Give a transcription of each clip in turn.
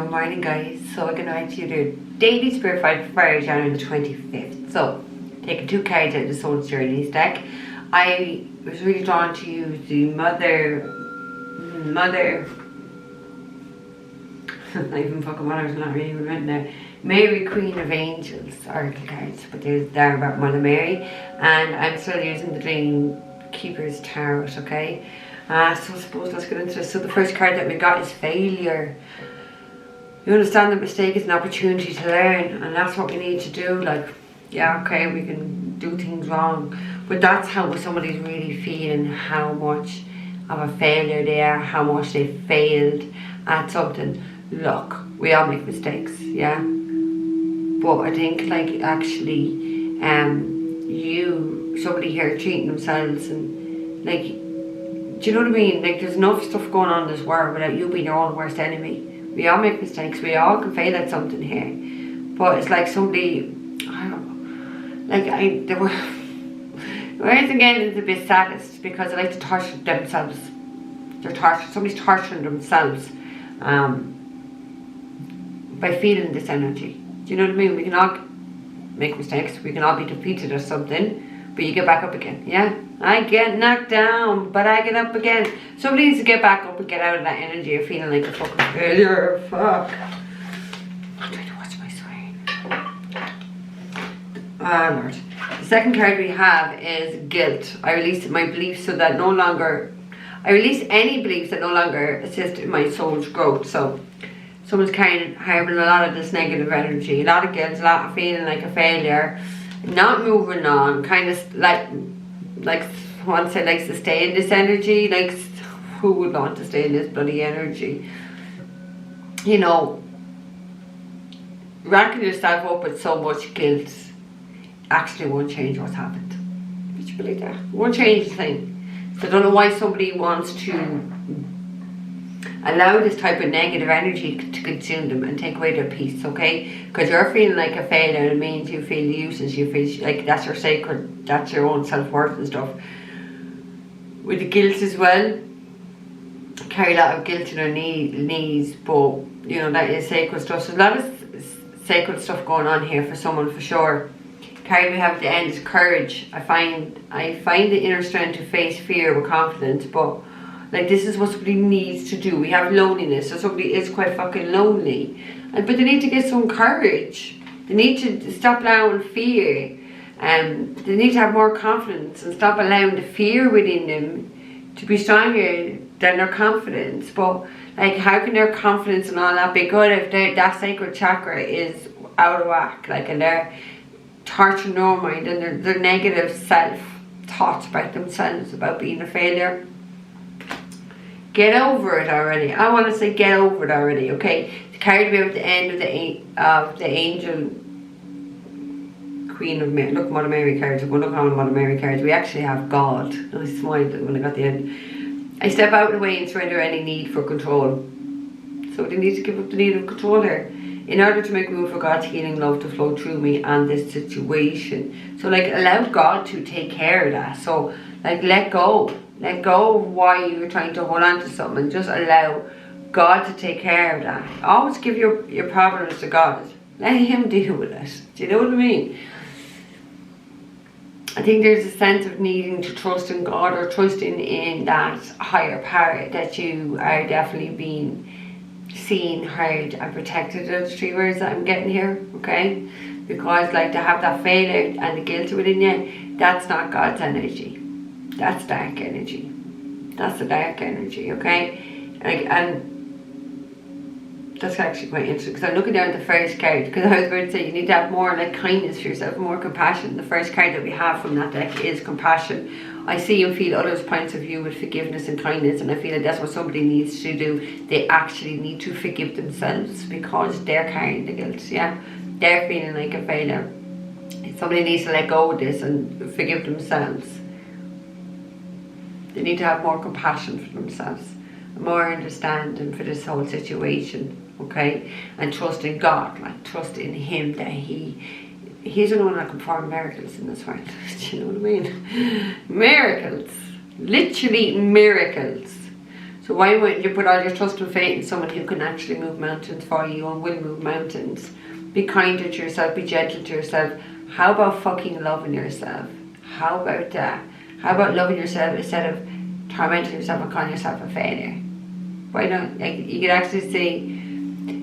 Good morning, guys. So I'm going to write to you the daily spirit vibe for Friday, January the 25th. So, taking 2 cards out of the Soul's Journeys deck. I was really drawn to use the Mother, not even fucking Mother's not really written there, Mary, Queen of Angels oracle cards, but they're about Mother Mary, and I'm still using the Dream Keeper's Tarot, okay? So I suppose let's get into this. So the first card that we got is failure. You understand that mistake is an opportunity to learn, and that's what we need to do. Like, yeah, okay, we can do things wrong, but that's how somebody's really feeling, how much of a failure they are, how much they failed at something. Look, we all make mistakes, yeah, but I think like actually somebody here treating themselves and like, do you know what I mean? Like, there's enough stuff going on in this world without you being your own worst enemy. We all make mistakes, we all can fail at something here, but it's like somebody, I don't know, like the words again is a bit saddest because they like to torture themselves. Somebody's torturing themselves by feeling this energy. Do you know what I mean? We can all make mistakes, we can all be defeated or something, but you get back up again, yeah? I get knocked down, but I get up again. Somebody needs to get back up and get out of that energy of feeling like a fucking failure. Fuck. I'm trying to watch my swearing. Ah, Lord. The second card we have is guilt. I release my beliefs so that I release any beliefs that no longer assist in my soul's growth. So someone's harboring a lot of this negative energy, a lot of guilt, a lot of feeling like a failure, not moving on, kind of like one side likes to stay in this energy. Like, who would want to stay in this bloody energy? You know, racking yourself up with so much guilt actually won't change what's happened. Would you believe that? Won't change the thing. So I don't know why somebody wants to allow this type of negative energy to consume them and take away their peace, okay? Because you're feeling like a failure, it means you feel useless, you feel like that's your sacred, that's your own self-worth and stuff. With the guilt as well, carry a lot of guilt in our knees, but you know, that is sacred stuff. So a lot of sacred stuff going on here for someone for sure. Card we have at the end is courage. I find the inner strength to face fear with confidence, but like, this is what somebody needs to do. We have loneliness, so somebody is quite fucking lonely, but they need to get some courage. They need to stop allowing fear. They need to have more confidence and stop allowing the fear within them to be stronger than their confidence. But like, how can their confidence and all that be good if that sacred chakra is out of whack? Like, and they're torturing their mind and their negative self-thoughts about themselves, about being a failure. Get over it already. I want to say get over it already, okay? The card we have at the end of the angel Queen of Mary. Look, Mother Mary cards. I'm going to call them Mother Mary cards. We actually have God. I smiled when I got the end. I step out of the way and surrender any need for control. So they need to give up the need of control here in order to make room for God's healing love to flow through me and this situation. So like, allow God to take care of that. So like, let go of why you're trying to hold on to something and just allow God to take care of that. Always give your problems to God. Let Him deal with it. Do you know what I mean? I think there's a sense of needing to trust in God or trusting in that higher power that you are definitely being seen, heard and protected. Those 3 words that I'm getting here, okay? Because like, to have that failure and the guilt within you, that's not God's energy. That's dark energy. That's the dark energy, okay? Like, and that's actually quite interesting because I'm looking down at the first card, because I was going to say you need to have more like kindness for yourself, more compassion. The first card that we have from that deck is compassion. I see and feel others' points of view with forgiveness and kindness, and I feel like that's what somebody needs to do. They actually need to forgive themselves because they're carrying the guilt, yeah? They're feeling like a failure. Somebody needs to let go of this and forgive themselves. They need to have more compassion for themselves, more understanding for this whole situation, okay? And trust in God, like trust in Him that He's the one that can perform miracles in this world. Do you know what I mean? Miracles. Literally miracles. So why wouldn't you put all your trust and faith in someone who can actually move mountains for you and will move mountains? Be kinder to yourself, be gentle to yourself. How about fucking loving yourself? How about that? How about loving yourself instead of tormenting yourself and calling yourself a failure? Why not? Like, you could actually see,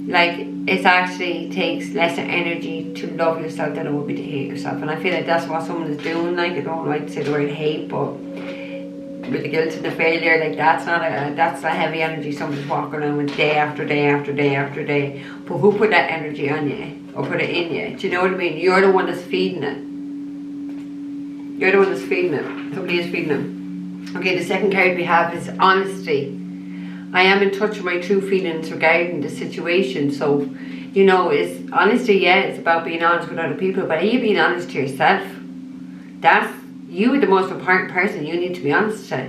like, it actually takes less energy to love yourself than it would be to hate yourself. And I feel like that's what someone is doing. Like, I don't like to say the word hate, but with the guilt and the failure, like, that's a heavy energy someone's walking around with day after day after day after day. But who put that energy on you or put it in you? Do you know what I mean? You're the one that's feeding it. You're the one that's feeding it. Somebody is feeding it. Okay, the second card we have is honesty. I am in touch with my true feelings regarding the situation. So, you know, it's honesty, yeah, it's about being honest with other people, but are you being honest to yourself? That's you, the most important person you need to be honest to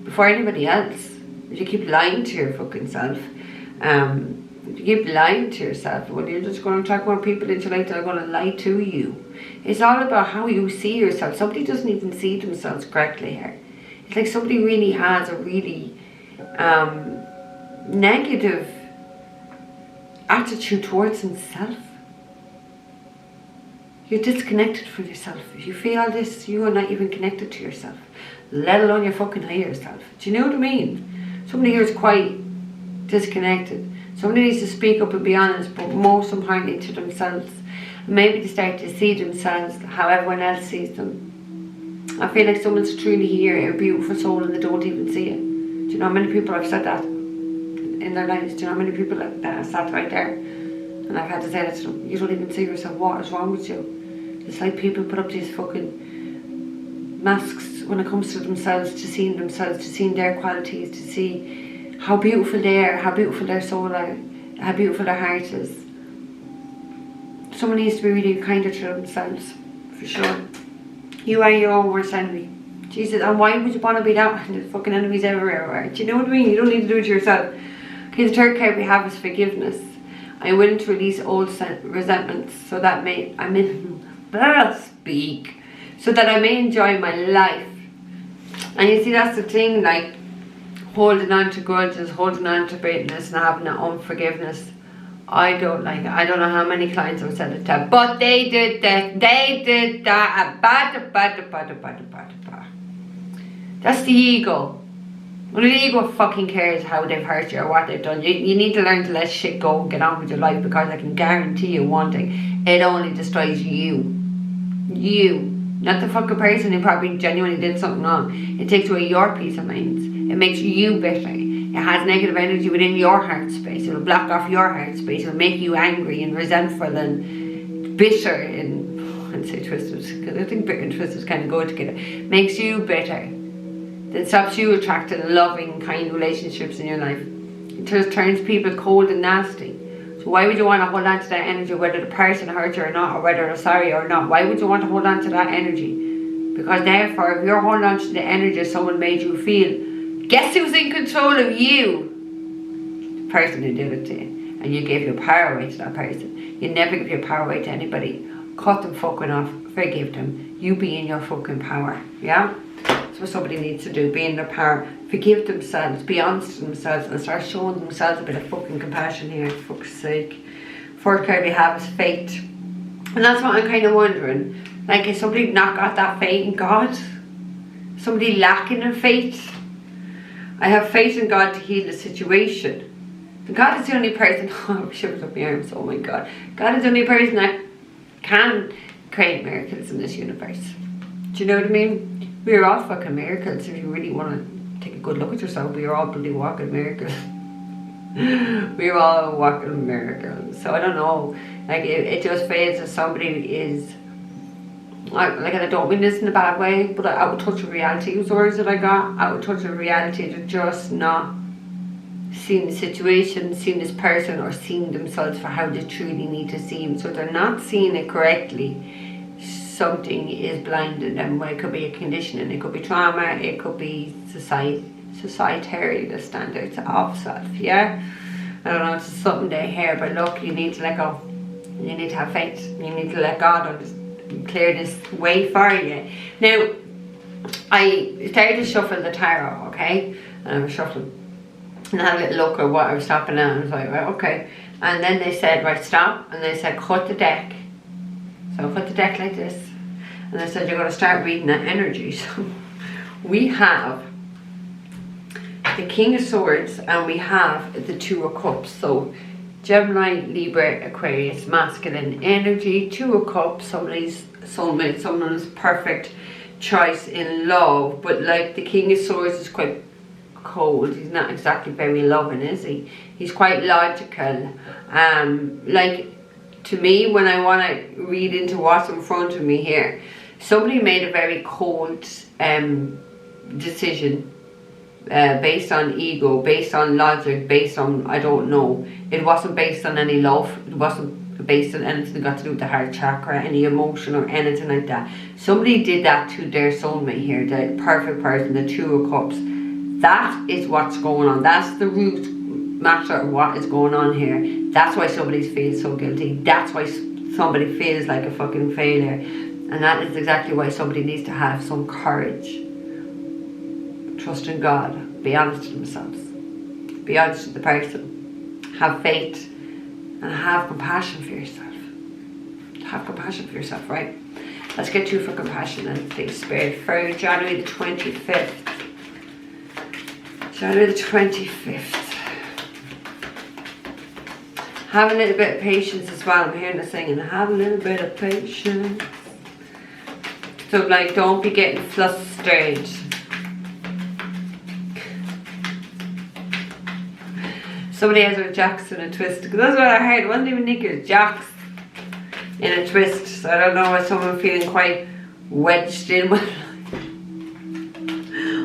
before anybody else. If you keep lying to your fucking self, if you keep lying to yourself, well, you're just going to attract more people into life that are going to lie to you. It's all about how you see yourself. Somebody doesn't even see themselves correctly here. It's like somebody really has a really negative attitude towards himself. You're disconnected from yourself. If you feel this, you are not even connected to yourself, let alone your fucking higher self. Do you know what I mean? Somebody here is quite disconnected. Somebody needs to speak up and be honest, but most importantly to themselves. Maybe to start to see themselves how everyone else sees them. I feel like someone's truly here, a beautiful soul, and they don't even see it. Do you know how many people I've said that in their lives? Do you know how many people that have sat right there? And I've had to say that to them. You don't even see yourself. What is wrong with you? It's like people put up these fucking masks when it comes to themselves, to seeing their qualities, to see how beautiful they are, how beautiful their soul are, how beautiful their heart is. Someone needs to be really kinder to themselves, for sure. You are your own worst enemy. Jesus, and why would you want to be that? There's fucking enemies everywhere. Do you know what I mean? You don't need to do it yourself. Okay, the third card we have is forgiveness. I'm willing to release old resentments so that so that I may enjoy my life. And you see, that's the thing, like holding on to grudges, holding on to bitterness, and having that unforgiveness. I don't like it. I don't know how many clients I've said it to, but they did that, That's the ego. Well, the ego fucking cares how they've hurt you or what they've done. You need to learn to let shit go and get on with your life, because I can guarantee you one thing: it only destroys you. You. Not the fucking person who probably genuinely did something wrong. It takes away your peace of mind. It makes you bitter. It has negative energy within your heart space. It will block off your heart space. It will make you angry and resentful and bitter and, I'd say twisted, because I think bitter and twisted kind of go together. Makes you bitter. That stops you attracting loving, kind relationships in your life. It just turns people cold and nasty. So why would you want to hold on to that energy, whether the person hurt you or not, or whether they're sorry or not? Why would you want to hold on to that energy? Because therefore, if you're holding on to the energy someone made you feel, guess who's in control of you? The person who did it to you. And you gave your power away to that person. You never give your power away to anybody. Cut them fucking off. Forgive them. You be in your fucking power. Yeah? That's what somebody needs to do. Be in their power. Forgive themselves. Be honest to themselves. And start showing themselves a bit of fucking compassion here. For fuck's sake. Fourth card we have is faith. And that's what I'm kind of wondering. Like, is somebody not got that faith in God? Somebody lacking in faith? I have faith in God to heal the situation. And God is the only person, oh, shivers up my arms, oh my God. God is the only person that can create miracles in this universe. Do you know what I mean? We're all fucking miracles. If you really want to take a good look at yourself, we're all bloody walking miracles. We're all walking miracles. So I don't know, like it just feels as somebody is, like, I don't mean this in a bad way, but out of touch with reality was the words that I got. Out of touch with reality, they're just not seeing the situation, seeing this person, or seeing themselves for how they truly need to see him. So they're not seeing it correctly. Something is blinding them. Well, it could be a conditioning, it could be trauma, it could be societary, the standards of self, yeah? I don't know, it's something they hear, but look, you need to let go. You need to have faith. You need to let God clear this way for you. Now, I started to shuffle the tarot, okay? And I was shuffling and had a little look at what I was stopping at, and I was like, right, okay. And then they said, right, stop, and they said, cut the deck. So I cut the deck like this, and they said, you're going to start reading that energy. So we have the King of Swords, and we have the Two of Cups. So Gemini, Libra, Aquarius, masculine energy. Two of Cups, somebody's soulmate, someone's perfect choice in love. But like the King of Swords is quite cold. He's not exactly very loving, is he? He's quite logical. Like, to me, when I want to read into what's in front of me here, somebody made a very cold decision. Based on ego, based on logic, based on, I don't know. It wasn't based on any love. It wasn't based on anything that got to do with the heart chakra, any emotion or anything like that. Somebody did that to their soulmate here, the perfect person, the Two of Cups. That is what's going on. That's the root matter of what is going on here. That's why somebody feels so guilty. That's why somebody feels like a fucking failure. And that is exactly why somebody needs to have some courage. Trust in God, be honest to themselves, be honest with the person, have faith, and have compassion for yourself. Have compassion for yourself, right? Let's get you for compassion and please, Spirit, for January the 25th. January the 25th. Have a little bit of patience as well. I'm hearing the singing. Have a little bit of patience. So, like, don't be getting flustered. Somebody has a jacks in a twist. Because that's what I heard. One even think it was jacks in a twist. So I don't know why someone feeling quite wedged in.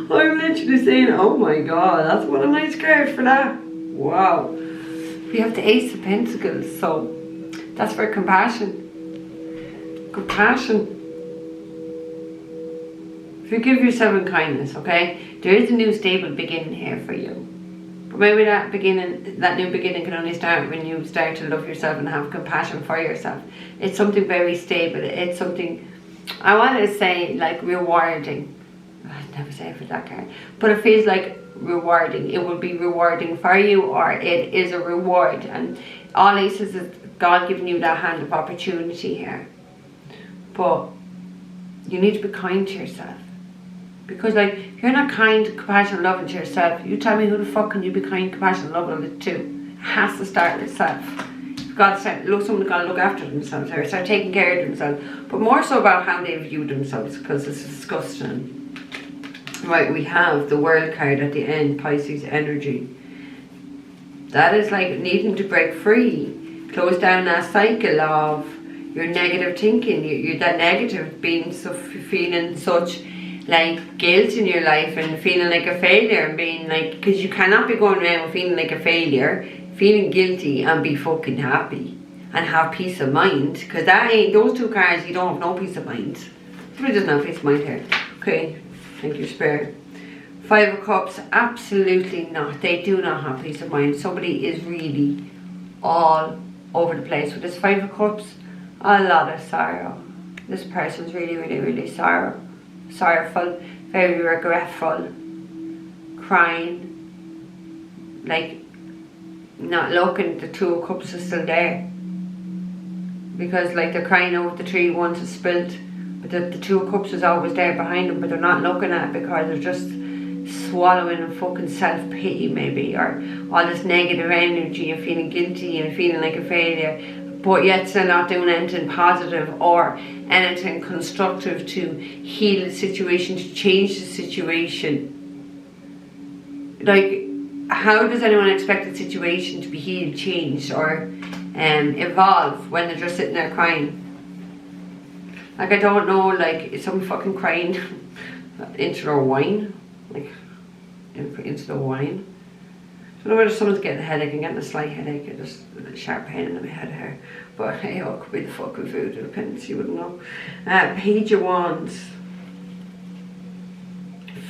I'm literally saying, oh my god, that's what a nice card for that. Wow. We have the Ace of Pentacles. So that's for compassion. Compassion. Forgive yourself in kindness, okay? There is a new stable beginning here for you. But maybe that new beginning can only start when you start to love yourself and have compassion for yourself. It's something very stable. It's something, I want to say, like rewarding. I'd never say it for that card. But it feels like rewarding. It will be rewarding for you, or it is a reward. And all aces is God giving you that hand of opportunity here. But you need to be kind to yourself. Because, like, if you're not kind, compassionate, loving to yourself, you tell me who the fuck can you be kind, compassionate, loving to? It has to start with self. You've got to start, someone's got to look after themselves or start taking care of themselves. But more so about how they view themselves, because it's disgusting. Right, we have the World card at the end, Pisces energy. That is like needing to break free. Close down that cycle of your negative thinking. You're that negative, being so, feeling such like guilt in your life and feeling like a failure and being like, because you cannot be going around feeling like a failure, feeling guilty and be fucking happy and have peace of mind, because that ain't, those two cards, you don't have no peace of mind. Somebody doesn't have peace of mind here. Okay, thank you, Spirit. Five of Cups, absolutely not. They do not have peace of mind. Somebody is really all over the place with this Five of Cups. A lot of sorrow. This person's really, really, really sorrowful, very regretful, crying, like not looking. The Two of Cups is still there, because like they're crying over the tree once it's spilt, but the Two of Cups is always there behind them, but they're not looking at it because they're just swallowing in fucking self-pity maybe, or all this negative energy and feeling guilty and feeling like a failure, but yet they're not doing anything positive or anything constructive to heal the situation, to change the situation. Like, how does anyone expect the situation to be healed, changed, or evolve when they're just sitting there crying? Like, I don't know, like, is someone fucking crying into their wine? Like, into the wine? I don't know whether someone's getting a headache. I'm getting a slight headache, or just a sharp pain in my head here. But hey, it could be the fucking food, it depends, you wouldn't know. Page of Wands.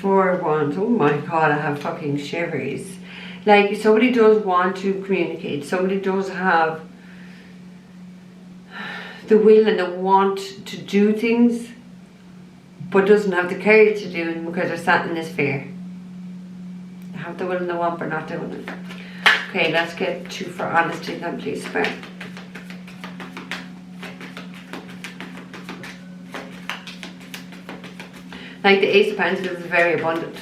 Four of Wands. Oh my god, I have fucking shivers. Like, somebody does want to communicate. Somebody does have the will and the want to do things, but doesn't have the courage to do it because they're sat in this fear. have the will and the want, but not doing it. Okay, let's get 2 for honesty then, please, Spirit. Like the Ace of Pentacles is very abundant.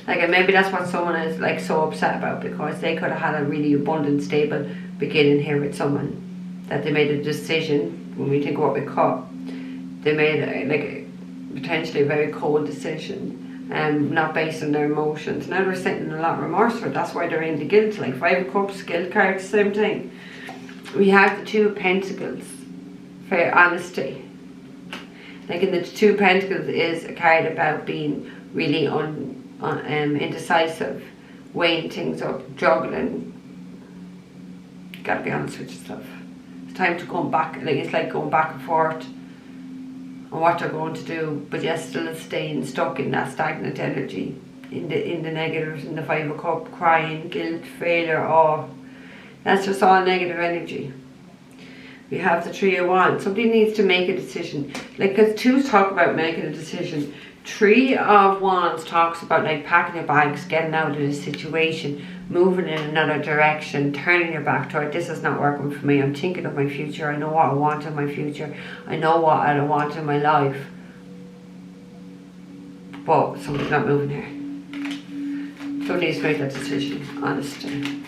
Like, and maybe that's what someone is like so upset about, because they could have had a really abundant, stable beginning here with someone, that they made a decision. When we think of what we caught, they made potentially a very cold decision, not based on their emotions. Now they're sitting in a lot of remorse for it. That's why they're in the guilt. Like 5 of Cups, guilt cards, same thing. We have the 2 of Pentacles for honesty. Like in the 2 of Pentacles is a card about being really indecisive, weighing things up, juggling. You gotta be honest with yourself. It's time to come back. Like, it's like going back and forth on what they're going to do, but yet still staying stuck in that stagnant energy, in the negatives, in the 5 of Cups, crying, guilt, failure, awe. That's just all negative energy. We have the 3 of Wands. Somebody needs to make a decision. Like, because 2s talk about making a decision. 3 of Wands talks about like packing your bags, getting out of the situation, moving in another direction, turning your back to it. This is not working for me. I'm thinking of my future. I know what I want in my future. I know what I want in my life. But somebody's not moving here. Somebody needs to make that decision, honestly.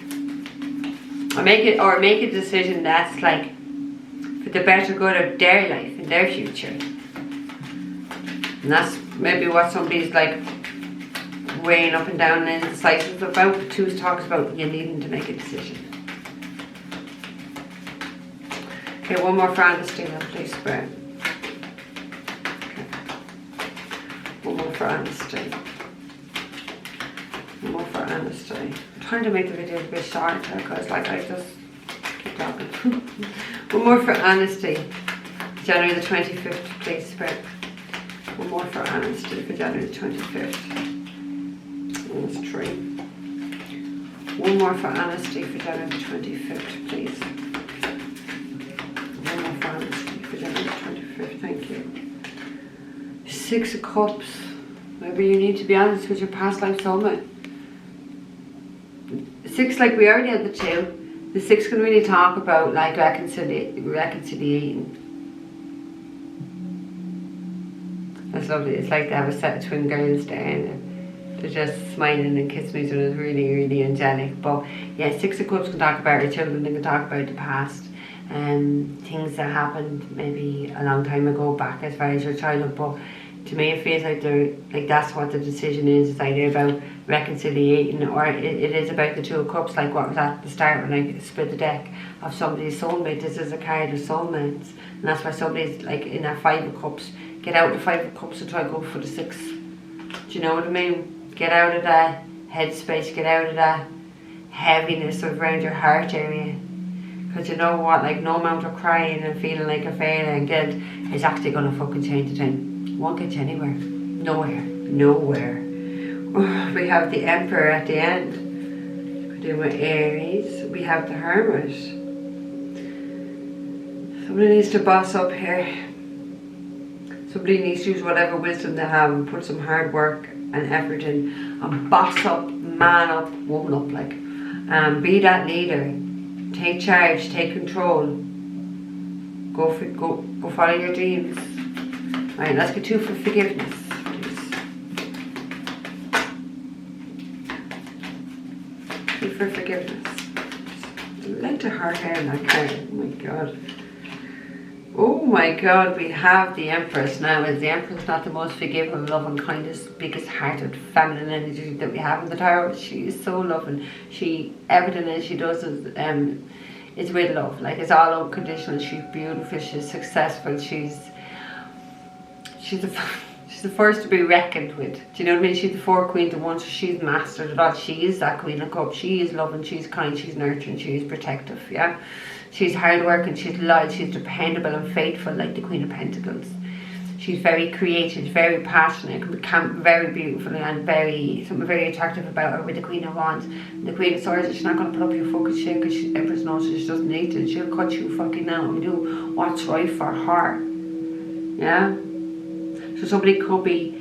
Or make a decision that's like for the better good of their life and their future. And that's maybe what somebody's like weighing up and down and indecisive about. But 2 talks about you needing to make a decision. Okay, 1 more for honesty then, please, Spirit. Okay. 1 more for honesty. 1 more for honesty. I'm trying to make the video a bit shorter because like I just keep talking. 1 more for honesty. January the 25th, please, Spirit. 1 more for honesty for January the 25th. That's 3. 1 more for honesty for January the 25th, please. 1 more for honesty for January the 25th, thank you. 6 of Cups. Maybe you need to be honest with your past life soulmate. 6, like we already had the 2. The 6 can really talk about like reconciliating. That's lovely. It's like they have a set of twin girls there and they're just smiling and kissing each other. It's really, really angelic. But yeah, 6 of Cups can talk about your children. They can talk about the past and things that happened maybe a long time ago back as far as your childhood. But to me it feels like they're like that's what the decision is. It's either about reconciliating or it is about the 2 of Cups, like what was at the start when I split the deck of somebody's soulmate. This is a card of soulmates, and that's why somebody's like in that 5 of Cups. Get out of the 5 of Cups and try to go for the 6. Do you know what I mean? Get out of that headspace, get out of that heaviness around your heart area. Because you know what, like no amount of crying and feeling like a failure and guilt is actually going to fucking change the thing. Won't get you anywhere. Nowhere. Nowhere. We have the Emperor at the end. We're doing with Aries. We have the Hermit. Somebody needs to boss up here. Somebody needs to use whatever wisdom they have and put some hard work and effort in and boss up, man up, woman up, like. Be that leader. Take charge, take control. Go follow your dreams. Alright, let's get 2 for forgiveness, please. 2 for forgiveness. I like to heart hair in that card. Oh my god. Oh my god, we have the Empress now. As the Empress not the most forgiving, loving, kindest, biggest hearted feminine energy that we have in the tarot. She is so loving. Everything that she does is with love. Like, it's all unconditional. She's beautiful, she's successful, she's the first to be reckoned with. Do you know what I mean? She's the 4 Queens of Wands, so she's mastered it all. She is that Queen of Cups. She is loving, she's kind, she's nurturing, she's protective, yeah? She's hardworking, she's loyal, she's dependable and faithful like the Queen of Pentacles. She's very creative, very passionate, very beautiful and something very attractive about her with the Queen of Wands. And the Queen of Swords, she's not going to put up your fucking shit because Empress knows she doesn't need to. She'll cut you fucking out and do what's right for her. Yeah? So somebody could be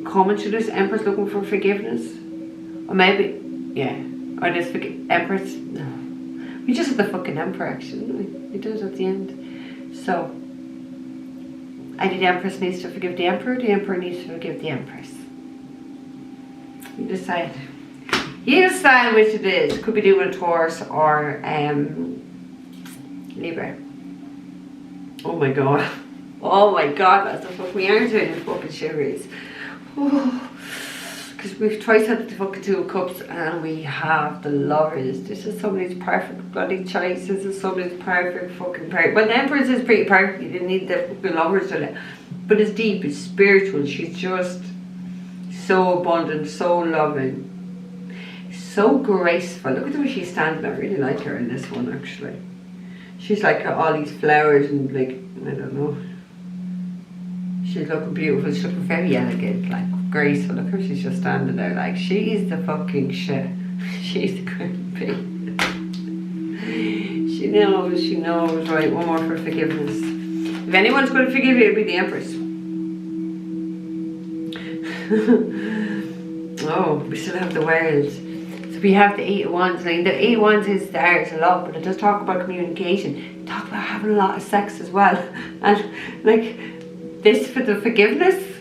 coming to this Empress looking for forgiveness. Or maybe, yeah. Or this Empress. No. We just had the fucking Emperor actually, didn't we? We did it at the end. So, either the Empress needs to forgive the Emperor needs to forgive the Empress. You decide. You decide which it is. Could be doing a Taurus or Libra. Oh my god. Oh my god, that's the fuck. We aren't doing the fucking shiveries. Because we've twice had the fucking Two of Cups and we have the Lovers. This is somebody's perfect bloody choice. This is somebody's perfect fucking perfect. Well, the Empress is pretty perfect. You didn't need the fucking Lovers to it. But it's deep, it's spiritual. She's just so abundant, so loving, so graceful. Look at the way she's standing. I really like her in this one actually. She's like all these flowers and like, I don't know. She's looking beautiful. She's looking very elegant, like graceful. Look how she's just standing there. Like, she's the fucking shit. She's the creepy. She knows. Right, one more for forgiveness. If anyone's going to forgive you, it'll be the Empress. Oh, we still have the World. So we have the Eight of Wands. Like, the Eight of Wands is there a lot, but it does talk about communication. Talk about having a lot of sex as well. And like, this for the forgiveness.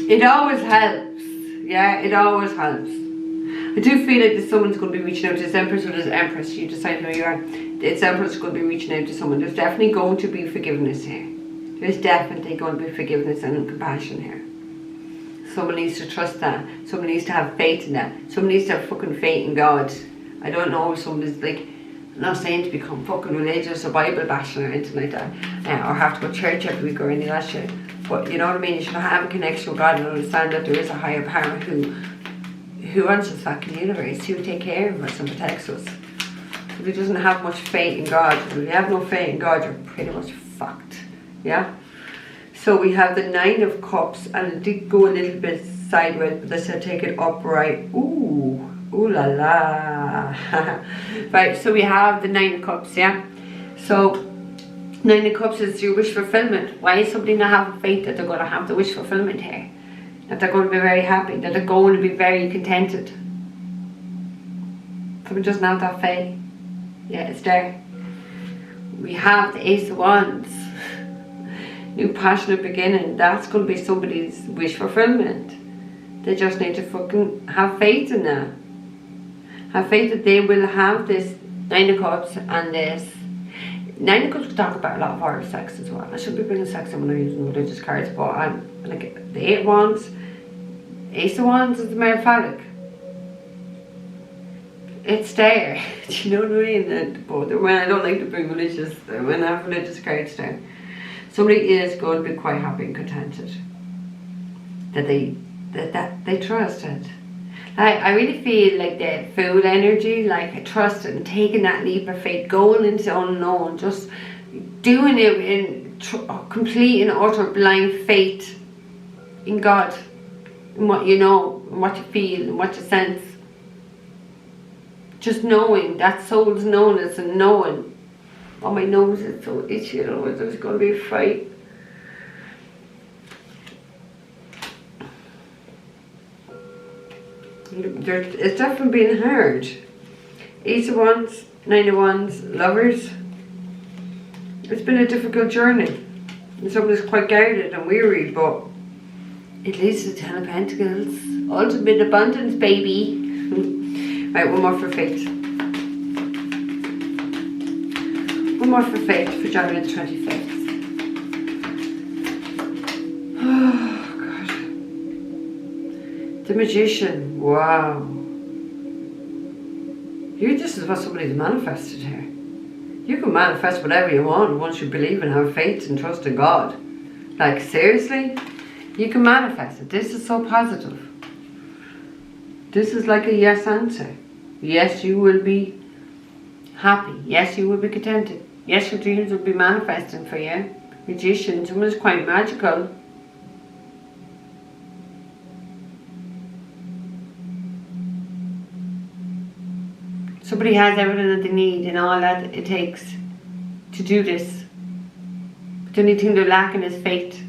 It always helps. Yeah, it always helps. I do feel like that someone's going to be reaching out to this Empress or this Empress. You decide who you are. This Empress is going to be reaching out to someone. There's definitely going to be forgiveness here. There's definitely going to be forgiveness and compassion here. Someone needs to trust that. Someone needs to have faith in that. Someone needs to have fucking faith in God. I don't know if someone's like, I'm not saying to become fucking religious or Bible bashing or anything like that, or have to go to church every week or any of that shit. But you know what I mean? You should have a connection with God and understand that there is a higher power who runs this fucking universe, who take care of us and protects us. If he doesn't have much faith in God, if you have no faith in God, you're pretty much fucked. Yeah? So we have the Nine of Cups, and it did go a little bit sideways, but they said take it upright. Ooh la la. Right, so we have the Nine of Cups, yeah? So, Nine of Cups is your wish fulfillment. Why is somebody not having faith that they're going to have the wish fulfillment here? That they're going to be very happy, that they're going to be very contented. Someone doesn't have that faith. Yeah, it's there. We have the Ace of Wands. New passionate beginning. That's going to be somebody's wish fulfillment. They just need to fucking have faith in that. Have faith that they will have this Nine of Cups and this. Nine of Cups we talk about a lot of oral sex as well. I should be bringing sex in when I'm using religious cards, but I'm like the Eight of Wands, Ace of Wands is the male phallic. It's there. Do you know what I mean? But when I don't like to bring religious, when I have religious cards down, somebody is going to be quite happy and contented. That they trust it. I really feel like the Fool energy, like trust and taking that leap of faith, going into unknown, just doing it in complete and utter blind faith in God, in what you know, in what you feel, in what you sense. Just knowing, that soul's knownness and knowing. Oh, my nose is so itchy, I don't know if there's going to be a fight. It's definitely been hard. Ace of Wands, Nine of Wands, Lovers. It's been a difficult journey. And someone's quite guarded and weary, but it leads to Ten of Pentacles. Ultimate abundance, baby. Right, one more for faith. One more for faith for January the 25th. The Magician, wow. This is what somebody's manifested here. You can manifest whatever you want once you believe and have faith and trust in God. Like, seriously? You can manifest it. This is so positive. This is like a yes answer. Yes, you will be happy. Yes, you will be contented. Yes, your dreams will be manifesting for you. Magician, someone is quite magical. Somebody has everything that they need and all that it takes to do this. But the only thing they're lacking is faith.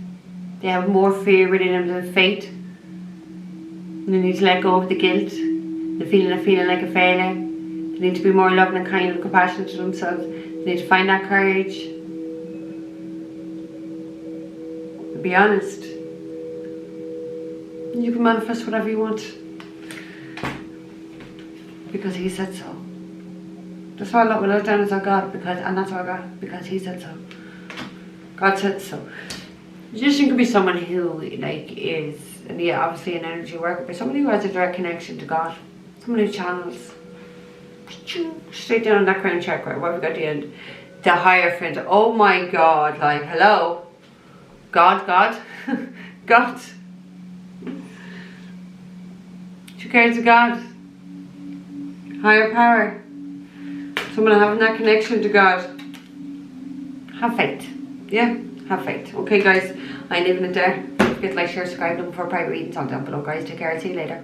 They have more fear within them than faith. And they need to let go of the guilt, the feeling of feeling like a failure. They need to be more loving and kind and compassionate to themselves. They need to find that courage. And be honest. And you can manifest whatever you want. Because he said so. That's why I love what I've done is I got, and that's why I got, because he said so. God said so. Magician could be someone who like is, and yeah, obviously an energy worker, but someone who has a direct connection to God. Someone who channels straight down that crown chakra. What have we got at the end? The Hierophant. Oh my God! Like hello, God. God. Who cares to God? Higher power. Someone having that connection to God. Have faith. Yeah, have faith. Okay guys, I'm leaving it there. Don't forget to like, share, subscribe, look for private readings on down below guys. Take care, I'll see you later.